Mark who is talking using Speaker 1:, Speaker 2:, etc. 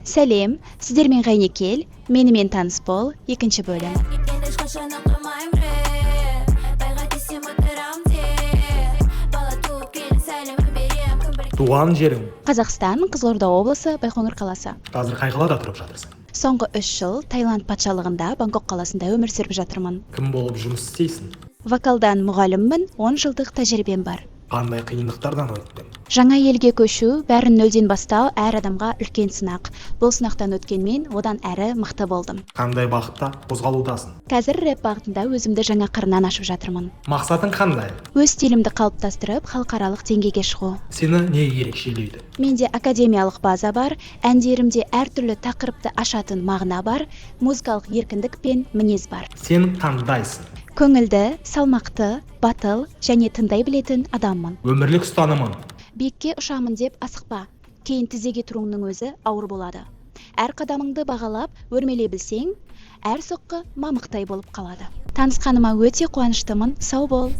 Speaker 1: Сәлем, сіздермен Ғайнекел, менімен таныс бол, екінші бөлім.
Speaker 2: Туған жерің.
Speaker 1: Қазақстан, Қызылорда облысы, Байқоңыр қаласы.
Speaker 2: Қазір қай қалада тұрып жатырсың?
Speaker 1: Соңғы 3 жыл Таиланд патшалығында Бангкок қаласында өмір сүріп жатырмын.
Speaker 2: Кім болып жұмыс істейсің?
Speaker 1: Вокалдан мұғаліммін, 10 жылдық тәжірибем бар.
Speaker 2: Қандай қиындықтардан өттің?
Speaker 1: Жаңа елге көшу, бәрін нөлден бастау әр адамға үлкен сынақ. Бұл сынақтан өткенмен одан әрі мықты болдым.
Speaker 2: Қандай бағытта қозғалудасың?
Speaker 1: Қазір рэп бағытында өзімді жаңа қырынан ашып жатырмын.
Speaker 2: Мақсатың қандай?
Speaker 1: Өз стилімді қалыптастырып, халықаралық деңгейге шығу.
Speaker 2: Сені не ерекшелейді?
Speaker 1: Менде академиялық база бар, әндерімде әртүрлі тақырыпты ашатын мағына бар, музыкалық еркіндік пен мінез бар.
Speaker 2: Сен қандайсың?
Speaker 1: Көңілді, салмақты, батыл және тыңдай білетін адаммын.
Speaker 2: Өмірлік ұстанымың?
Speaker 1: Биікке ұшамын деп асықпа. Кейін тізеге тұруыңның өзі ауыр болады. Әр қадамыңды бағалап, өрмелей білсең, әр соққы мамықтай болып қалады. Танысқаныма өте қуаныштымын. Сау бол.